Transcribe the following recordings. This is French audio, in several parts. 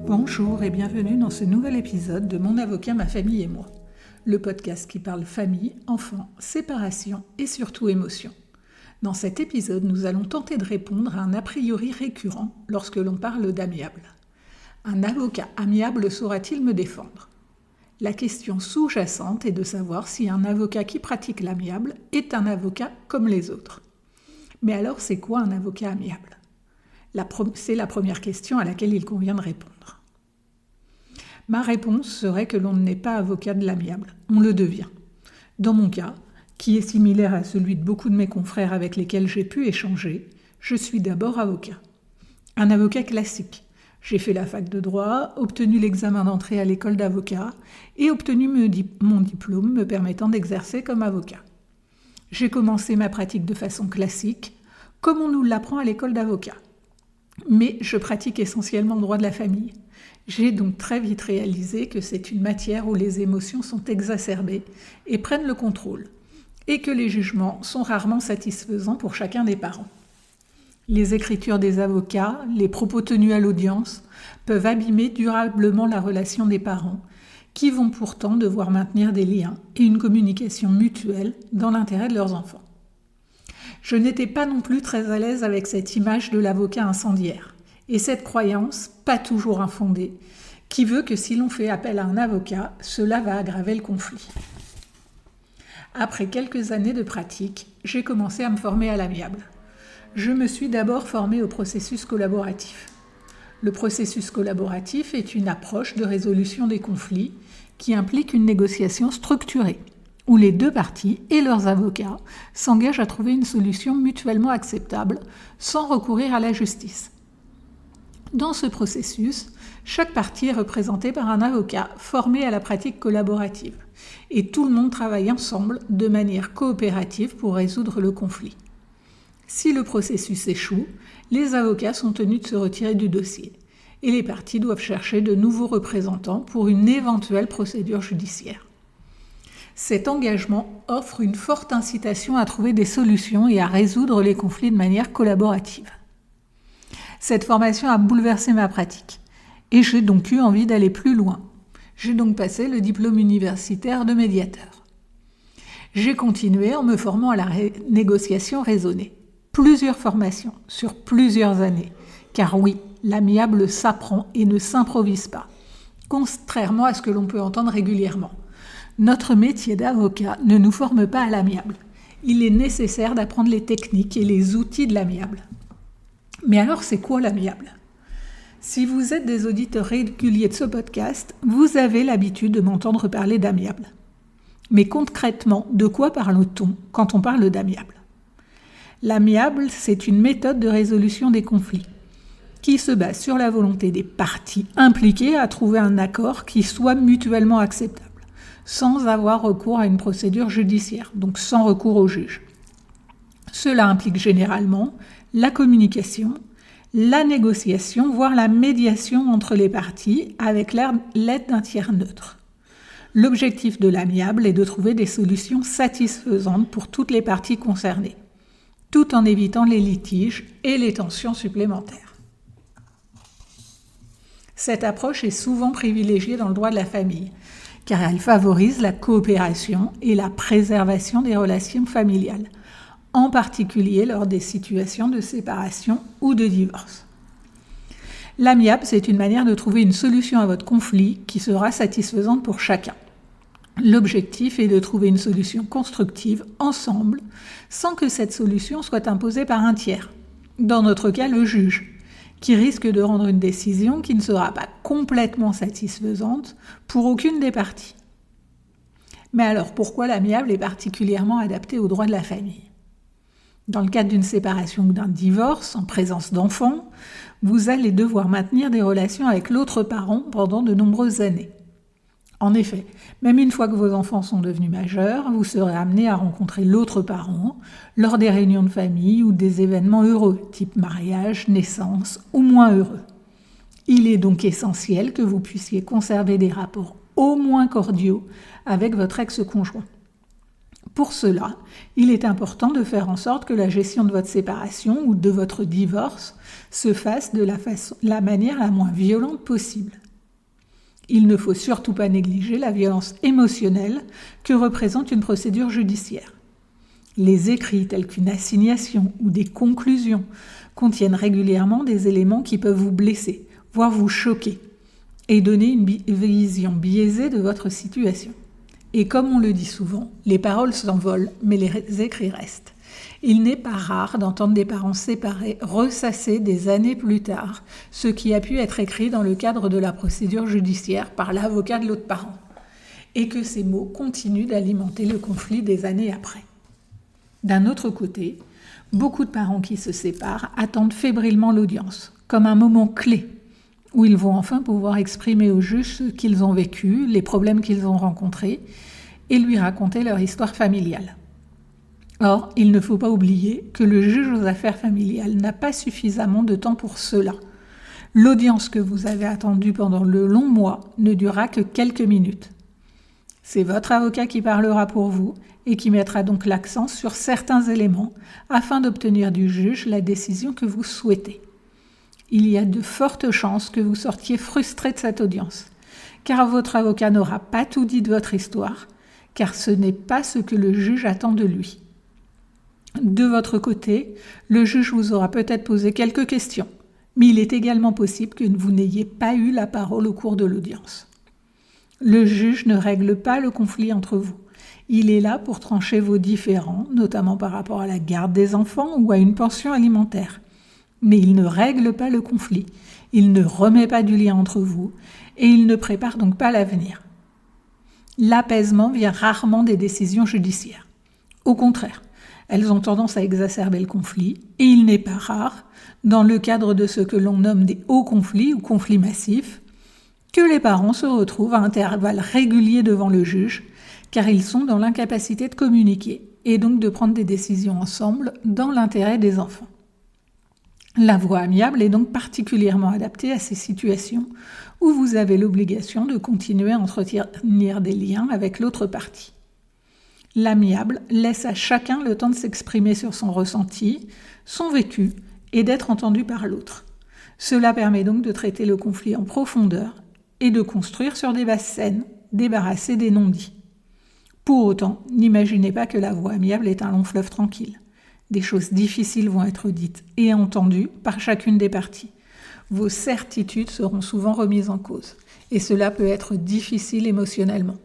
Bonjour et bienvenue dans ce nouvel épisode de Mon avocat, ma famille et moi, le podcast qui parle famille, enfants, séparation et surtout émotions. Dans cet épisode, nous allons tenter de répondre à un a priori récurrent lorsque l'on parle d'amiable. Un avocat amiable saura-t-il me défendre ? La question sous-jacente est de savoir si un avocat qui pratique l'amiable est un avocat comme les autres. Mais alors, c'est quoi un avocat amiable ? C'est la première question à laquelle il convient de répondre. Ma réponse serait que l'on n'est pas avocat de l'amiable, on le devient. Dans mon cas, qui est similaire à celui de beaucoup de mes confrères avec lesquels j'ai pu échanger, je suis d'abord avocat. Un avocat classique. J'ai fait la fac de droit, obtenu l'examen d'entrée à l'école d'avocat et obtenu mon diplôme me permettant d'exercer comme avocat. J'ai commencé ma pratique de façon classique, comme on nous l'apprend à l'école d'avocat. Mais je pratique essentiellement le droit de la famille. J'ai donc très vite réalisé que c'est une matière où les émotions sont exacerbées et prennent le contrôle, et que les jugements sont rarement satisfaisants pour chacun des parents. Les écritures des avocats, les propos tenus à l'audience peuvent abîmer durablement la relation des parents, qui vont pourtant devoir maintenir des liens et une communication mutuelle dans l'intérêt de leurs enfants. Je n'étais pas non plus très à l'aise avec cette image de l'avocat incendiaire, et cette croyance, pas toujours infondée, qui veut que si l'on fait appel à un avocat, cela va aggraver le conflit. Après quelques années de pratique, j'ai commencé à me former à l'amiable. Je me suis d'abord formée au processus collaboratif. Le processus collaboratif est une approche de résolution des conflits qui implique une négociation structurée, où les deux parties et leurs avocats s'engagent à trouver une solution mutuellement acceptable sans recourir à la justice. Dans ce processus, chaque partie est représentée par un avocat formé à la pratique collaborative et tout le monde travaille ensemble de manière coopérative pour résoudre le conflit. Si le processus échoue, les avocats sont tenus de se retirer du dossier et les parties doivent chercher de nouveaux représentants pour une éventuelle procédure judiciaire. Cet engagement offre une forte incitation à trouver des solutions et à résoudre les conflits de manière collaborative. Cette formation a bouleversé ma pratique et j'ai donc eu envie d'aller plus loin. J'ai donc passé le diplôme universitaire de médiateur. J'ai continué en me formant à la négociation raisonnée. Plusieurs formations sur plusieurs années, car oui, l'amiable s'apprend et ne s'improvise pas, contrairement à ce que l'on peut entendre régulièrement. Notre métier d'avocat ne nous forme pas à l'amiable. Il est nécessaire d'apprendre les techniques et les outils de l'amiable. Mais alors, c'est quoi l'amiable ? Si vous êtes des auditeurs réguliers de ce podcast, vous avez l'habitude de m'entendre parler d'amiable. Mais concrètement, de quoi parle-t-on quand on parle d'amiable ? L'amiable, c'est une méthode de résolution des conflits qui se base sur la volonté des parties impliquées à trouver un accord qui soit mutuellement acceptable, sans avoir recours à une procédure judiciaire, donc sans recours au juge. Cela implique généralement la communication, la négociation, voire la médiation entre les parties avec l'aide d'un tiers neutre. L'objectif de l'amiable est de trouver des solutions satisfaisantes pour toutes les parties concernées, tout en évitant les litiges et les tensions supplémentaires. Cette approche est souvent privilégiée dans le droit de la famille, car elle favorise la coopération et la préservation des relations familiales, en particulier lors des situations de séparation ou de divorce. L'amiable, c'est une manière de trouver une solution à votre conflit qui sera satisfaisante pour chacun. L'objectif est de trouver une solution constructive ensemble, sans que cette solution soit imposée par un tiers, dans notre cas le juge, qui risque de rendre une décision qui ne sera pas complètement satisfaisante pour aucune des parties. Mais alors, pourquoi l'amiable est particulièrement adapté au droit de la famille ? Dans le cadre d'une séparation ou d'un divorce, en présence d'enfants, vous allez devoir maintenir des relations avec l'autre parent pendant de nombreuses années. En effet, même une fois que vos enfants sont devenus majeurs, vous serez amené à rencontrer l'autre parent lors des réunions de famille ou des événements heureux, type mariage, naissance ou moins heureux. Il est donc essentiel que vous puissiez conserver des rapports au moins cordiaux avec votre ex-conjoint. Pour cela, il est important de faire en sorte que la gestion de votre séparation ou de votre divorce se fasse de la manière la moins violente possible. Il ne faut surtout pas négliger la violence émotionnelle que représente une procédure judiciaire. Les écrits tels qu'une assignation ou des conclusions contiennent régulièrement des éléments qui peuvent vous blesser, voire vous choquer, et donner une vision biaisée de votre situation. Et comme on le dit souvent, les paroles s'envolent, mais les écrits restent. Il n'est pas rare d'entendre des parents séparés ressasser des années plus tard ce qui a pu être écrit dans le cadre de la procédure judiciaire par l'avocat de l'autre parent, et que ces mots continuent d'alimenter le conflit des années après. D'un autre côté, beaucoup de parents qui se séparent attendent fébrilement l'audience, comme un moment clé, où ils vont enfin pouvoir exprimer au juge ce qu'ils ont vécu, les problèmes qu'ils ont rencontrés, et lui raconter leur histoire familiale. Or, il ne faut pas oublier que le juge aux affaires familiales n'a pas suffisamment de temps pour cela. L'audience que vous avez attendue pendant le long mois ne durera que quelques minutes. C'est votre avocat qui parlera pour vous et qui mettra donc l'accent sur certains éléments afin d'obtenir du juge la décision que vous souhaitez. Il y a de fortes chances que vous sortiez frustré de cette audience, car votre avocat n'aura pas tout dit de votre histoire, car ce n'est pas ce que le juge attend de lui. De votre côté, le juge vous aura peut-être posé quelques questions, mais il est également possible que vous n'ayez pas eu la parole au cours de l'audience. Le juge ne règle pas le conflit entre vous. Il est là pour trancher vos différends, notamment par rapport à la garde des enfants ou à une pension alimentaire. Mais il ne règle pas le conflit, il ne remet pas du lien entre vous et il ne prépare donc pas l'avenir. L'apaisement vient rarement des décisions judiciaires. Au contraire, elles ont tendance à exacerber le conflit et il n'est pas rare, dans le cadre de ce que l'on nomme des hauts conflits ou conflits massifs, que les parents se retrouvent à intervalles réguliers devant le juge car ils sont dans l'incapacité de communiquer et donc de prendre des décisions ensemble dans l'intérêt des enfants. La voie amiable est donc particulièrement adaptée à ces situations où vous avez l'obligation de continuer à entretenir des liens avec l'autre partie. L'amiable laisse à chacun le temps de s'exprimer sur son ressenti, son vécu et d'être entendu par l'autre. Cela permet donc de traiter le conflit en profondeur et de construire sur des bases saines, débarrassées des non-dits. Pour autant, n'imaginez pas que la voie amiable est un long fleuve tranquille. Des choses difficiles vont être dites et entendues par chacune des parties. Vos certitudes seront souvent remises en cause et cela peut être difficile émotionnellement.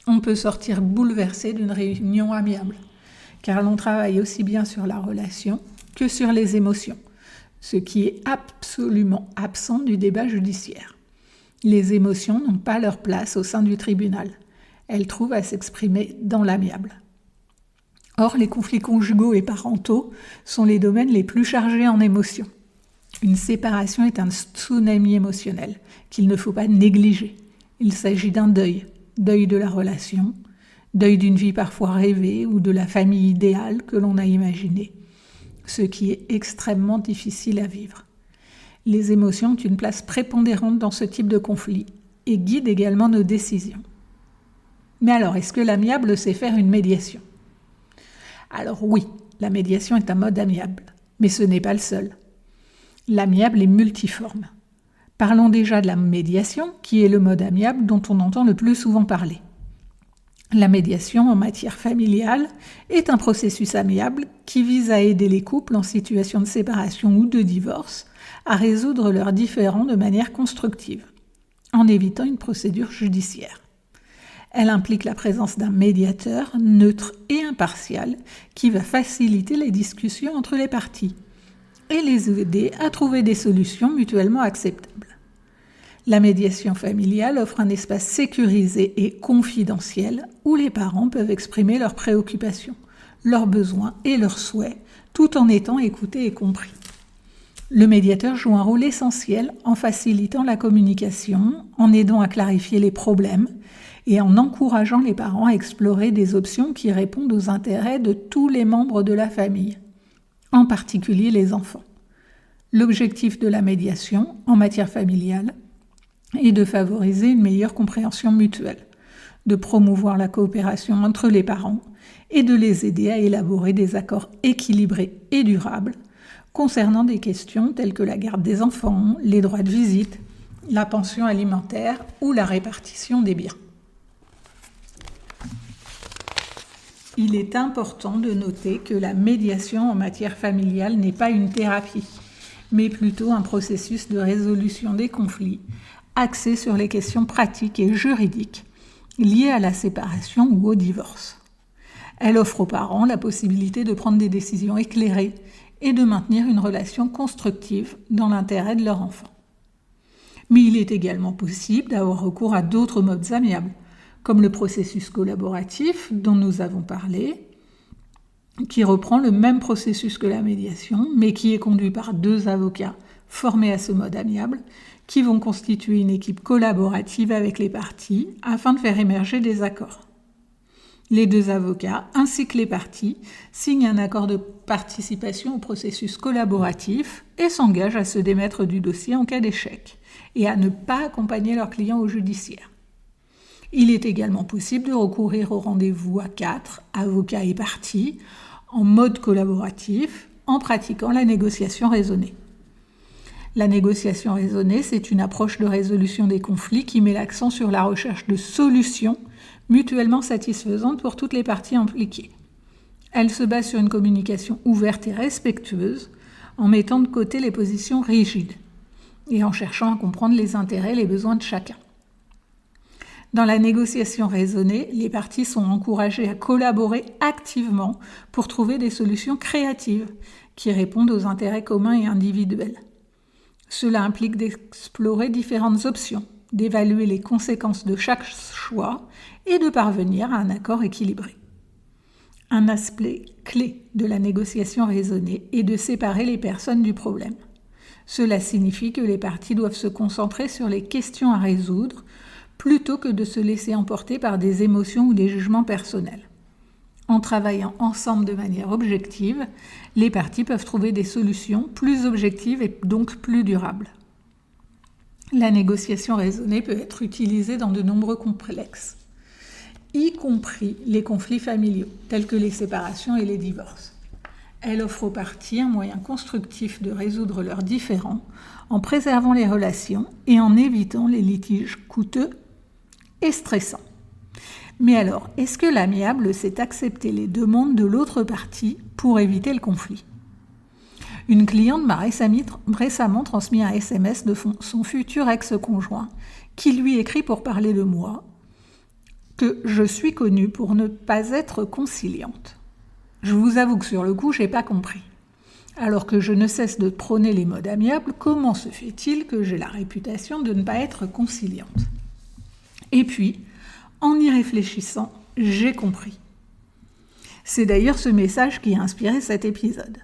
On peut sortir bouleversé d'une réunion amiable car l'on travaille aussi bien sur la relation que sur les émotions, ce qui est absolument absent du débat judiciaire. Les émotions n'ont pas leur place au sein du tribunal. Elles trouvent à s'exprimer dans l'amiable. Or, les conflits conjugaux et parentaux sont les domaines les plus chargés en émotions. Une séparation est un tsunami émotionnel qu'il ne faut pas négliger. Il s'agit d'un deuil de la relation, deuil d'une vie parfois rêvée ou de la famille idéale que l'on a imaginée, ce qui est extrêmement difficile à vivre. Les émotions ont une place prépondérante dans ce type de conflit et guident également nos décisions. Mais alors, est-ce que l'amiable sait faire une médiation ? Alors oui, la médiation est un mode amiable, mais ce n'est pas le seul. L'amiable est multiforme. Parlons déjà de la médiation, qui est le mode amiable dont on entend le plus souvent parler. La médiation en matière familiale est un processus amiable qui vise à aider les couples en situation de séparation ou de divorce à résoudre leurs différends de manière constructive, en évitant une procédure judiciaire. Elle implique la présence d'un médiateur neutre et impartial qui va faciliter les discussions entre les parties et les aider à trouver des solutions mutuellement acceptables. La médiation familiale offre un espace sécurisé et confidentiel où les parents peuvent exprimer leurs préoccupations, leurs besoins et leurs souhaits, tout en étant écoutés et compris. Le médiateur joue un rôle essentiel en facilitant la communication, en aidant à clarifier les problèmes et en encourageant les parents à explorer des options qui répondent aux intérêts de tous les membres de la famille, en particulier les enfants. L'objectif de la médiation en matière familiale est de favoriser une meilleure compréhension mutuelle, de promouvoir la coopération entre les parents et de les aider à élaborer des accords équilibrés et durables concernant des questions telles que la garde des enfants, les droits de visite, la pension alimentaire ou la répartition des biens. Il est important de noter que la médiation en matière familiale n'est pas une thérapie, mais plutôt un processus de résolution des conflits axé sur les questions pratiques et juridiques liées à la séparation ou au divorce. Elle offre aux parents la possibilité de prendre des décisions éclairées et de maintenir une relation constructive dans l'intérêt de leur enfant. Mais il est également possible d'avoir recours à d'autres modes amiables, comme le processus collaboratif dont nous avons parlé, qui reprend le même processus que la médiation, mais qui est conduit par 2 avocats formés à ce mode amiable, qui vont constituer une équipe collaborative avec les parties afin de faire émerger des accords. Les 2 avocats, ainsi que les parties, signent un accord de participation au processus collaboratif et s'engagent à se démettre du dossier en cas d'échec et à ne pas accompagner leur client au judiciaire. Il est également possible de recourir au rendez-vous à 4, avocats et parties, en mode collaboratif, en pratiquant la négociation raisonnée. La négociation raisonnée, c'est une approche de résolution des conflits qui met l'accent sur la recherche de solutions mutuellement satisfaisantes pour toutes les parties impliquées. Elle se base sur une communication ouverte et respectueuse, en mettant de côté les positions rigides et en cherchant à comprendre les intérêts et les besoins de chacun. Dans la négociation raisonnée, les parties sont encouragées à collaborer activement pour trouver des solutions créatives qui répondent aux intérêts communs et individuels. Cela implique d'explorer différentes options, d'évaluer les conséquences de chaque choix et de parvenir à un accord équilibré. Un aspect clé de la négociation raisonnée est de séparer les personnes du problème. Cela signifie que les parties doivent se concentrer sur les questions à résoudre plutôt que de se laisser emporter par des émotions ou des jugements personnels. En travaillant ensemble de manière objective, les parties peuvent trouver des solutions plus objectives et donc plus durables. La négociation raisonnée peut être utilisée dans de nombreux complexes, y compris les conflits familiaux, tels que les séparations et les divorces. Elle offre aux parties un moyen constructif de résoudre leurs différends en préservant les relations et en évitant les litiges coûteux et stressants. Mais alors, est-ce que l'amiable sait accepter les demandes de l'autre partie pour éviter le conflit ? Une cliente m'a récemment transmis un SMS de son futur ex-conjoint qui lui écrit pour parler de moi que je suis connue pour ne pas être conciliante. Je vous avoue que sur le coup, je n'ai pas compris. Alors que je ne cesse de prôner les modes amiables, comment se fait-il que j'ai la réputation de ne pas être conciliante ? Et puis, en y réfléchissant, j'ai compris. C'est d'ailleurs ce message qui a inspiré cet épisode.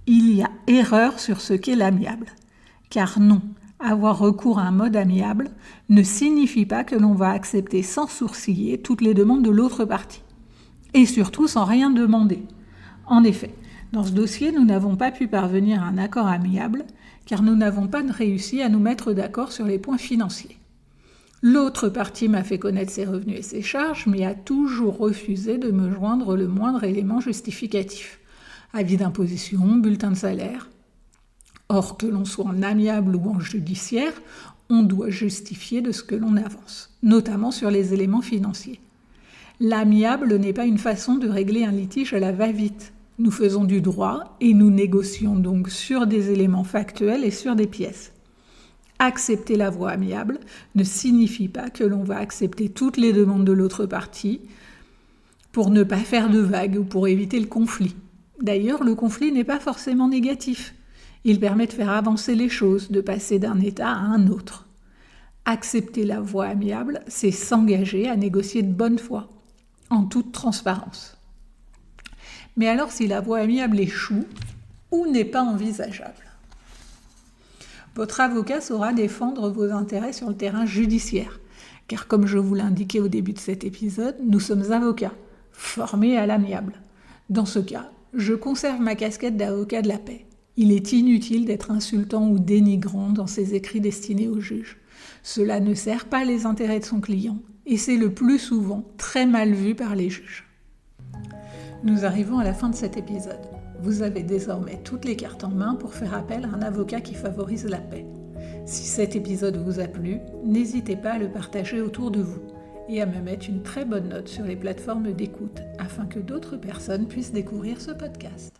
Il y a erreur sur ce qu'est l'amiable. Car non, avoir recours à un mode amiable ne signifie pas que l'on va accepter sans sourciller toutes les demandes de l'autre partie. Et surtout sans rien demander. En effet, dans ce dossier, nous n'avons pas pu parvenir à un accord amiable car nous n'avons pas réussi à nous mettre d'accord sur les points financiers. L'autre partie m'a fait connaître ses revenus et ses charges, mais a toujours refusé de me joindre le moindre élément justificatif. Avis d'imposition, bulletin de salaire. Or, que l'on soit en amiable ou en judiciaire, on doit justifier de ce que l'on avance, notamment sur les éléments financiers. L'amiable n'est pas une façon de régler un litige à la va-vite. Nous faisons du droit et nous négocions donc sur des éléments factuels et sur des pièces. Accepter la voie amiable ne signifie pas que l'on va accepter toutes les demandes de l'autre partie pour ne pas faire de vagues ou pour éviter le conflit. D'ailleurs, le conflit n'est pas forcément négatif. Il permet de faire avancer les choses, de passer d'un état à un autre. Accepter la voie amiable, c'est s'engager à négocier de bonne foi, en toute transparence. Mais alors, si la voie amiable échoue ou n'est pas envisageable ? Votre avocat saura défendre vos intérêts sur le terrain judiciaire, car comme je vous l'indiquais au début de cet épisode, nous sommes avocats, formés à l'amiable. Dans ce cas, je conserve ma casquette d'avocat de la paix. Il est inutile d'être insultant ou dénigrant dans ses écrits destinés au juge. Cela ne sert pas les intérêts de son client et c'est le plus souvent très mal vu par les juges. Nous arrivons à la fin de cet épisode. Vous avez désormais toutes les cartes en main pour faire appel à un avocat qui favorise la paix. Si cet épisode vous a plu, n'hésitez pas à le partager autour de vous et à me mettre une très bonne note sur les plateformes d'écoute afin que d'autres personnes puissent découvrir ce podcast.